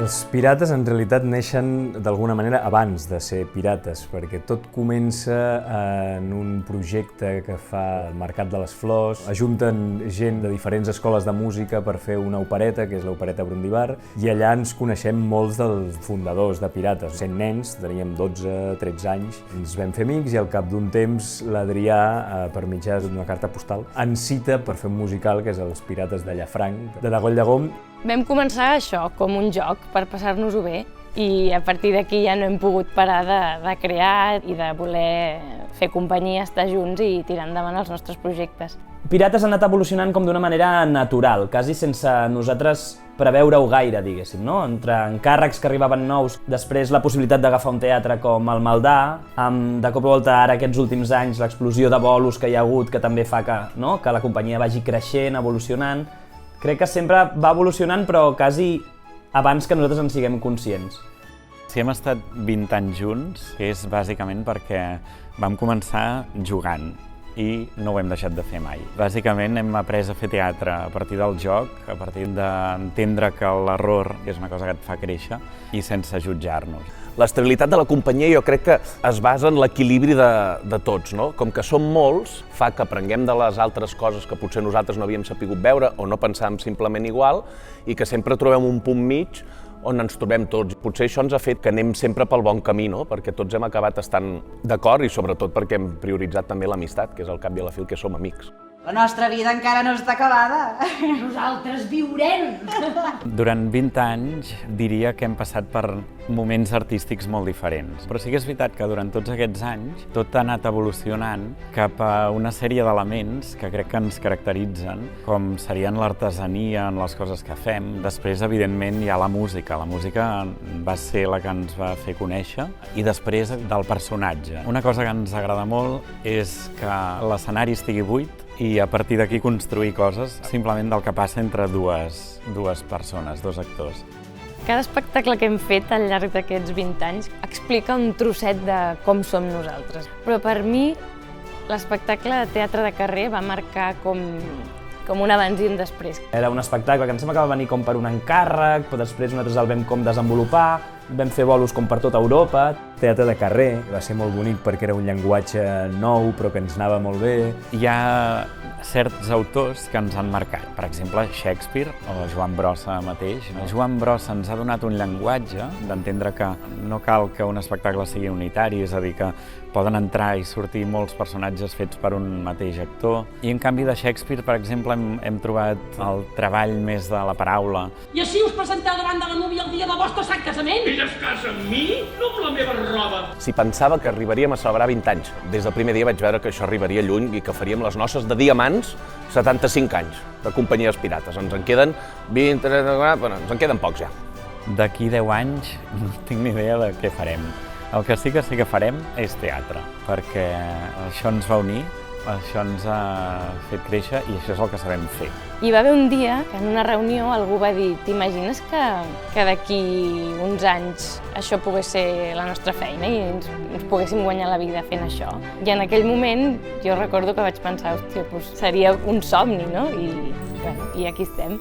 Els pirates en realitat neixen d'alguna manera abans de ser pirates, perquè tot comença en un projecte que fa el Mercat de les Flors. Ajunten gent de diferents escoles de música per fer una opereta, que és l'opereta Brundibar, i allà ens coneixem molts dels fundadors de Pirates. Sent nens, teníem 12-13 anys, ens vam fer amics i al cap d'un temps l'Adrià, per mitjà d'una carta postal, ens cita per fer un musical que és Els Pirates de Llafranc, de Degoll de Gom. Vam començar això com un joc per passar-nos-ho bé i a partir d'aquí ja no hem pogut parar de crear i de voler fer companyia, estar junts i tirar endavant els nostres projectes. Pirates ha anat evolucionant com d'una manera natural, quasi sense nosaltres preveure-ho gaire, diguéssim, no? Entre encàrrecs que arribaven nous, després la possibilitat d'agafar un teatre com el Maldà, amb de cop i volta ara aquests últims anys l'explosió de bolos que hi ha hagut, que també fa que la companyia vagi creixent, evolucionant. Crec que sempre va evolucionant, però quasi abans que nosaltres en siguem conscients. Si hem estat 20 anys junts és bàsicament perquè vam començar jugant i no ho hem deixat de fer mai. Bàsicament hem après a fer teatre a partir del joc, a partir d'entendre que l'error és una cosa que et fa créixer i sense jutjar-nos. L'estabilitat de la companyia jo crec que es basa en l'equilibri de tots, no? Com que som molts, fa que aprenguem de les altres coses que potser nosaltres no havíem sapigut veure o no pensàvem simplement igual i que sempre trobem un punt mig on ens trobem tots. Potser això ens ha fet que anem sempre pel bon camí, no? Perquè tots hem acabat estant d'acord i sobretot perquè hem prioritzat també l'amistat, que és al cap i a la fi el que som amics. La nostra vida encara no està acabada. Nosaltres viurem! Durant 20 anys diria que hem passat per moments artístics molt diferents. Però sí que és veritat que durant tots aquests anys tot ha anat evolucionant cap a una sèrie d'elements que crec que ens caracteritzen, com serien l'artesania en les coses que fem. Després, evidentment, hi ha la música. La música va ser la que ens va fer conèixer i després del personatge. Una cosa que ens agrada molt és que l'escenari estigui buit i a partir d'aquí construir coses simplement del que passa entre dues persones, dos actors. Cada espectacle que hem fet al llarg d'aquests 20 anys explica un trosset de com som nosaltres. Però per mi l'espectacle de teatre de carrer va marcar com un abans i un després. Era un espectacle que em sembla que va venir com per un encàrrec, però després nosaltres el vam com desenvolupar, vam fer bolos com per tota Europa. Teatre de carrer va ser molt bonic perquè era un llenguatge nou però que ens anava molt bé. Hi ha certs autors que ens han marcat, per exemple Shakespeare o Joan Brossa mateix. Joan Brossa ens ha donat un llenguatge d'entendre que no cal que un espectacle sigui unitari, és a dir, que poden entrar i sortir molts personatges fets per un mateix actor. I en canvi de Shakespeare, per exemple, hem trobat el treball més de la paraula. I així us presenteu davant de la núvia el dia del vostre sant casament? Ella es casa amb mi? No amb la meva roba. Si pensava que arribaríem a celebrar 20 anys, des del primer dia vaig veure que això arribaria lluny i que faríem les noces de diamants 75 anys de companyies pirates. Ens en queden 20, 30, bueno, ens en queden pocs ja. D'aquí 10 anys no tinc ni idea de què farem. El que sí que farem és teatre, perquè això ens va unir, això ens ha fet créixer i això és el que sabem fer. Hi va haver un dia que en una reunió algú va dir «T'imagines que d'aquí uns anys això pogués ser la nostra feina i ens poguéssim guanyar la vida fent això?» I en aquell moment jo recordo que vaig pensar «Hòstia, doncs seria un somni, no?» I aquí estem.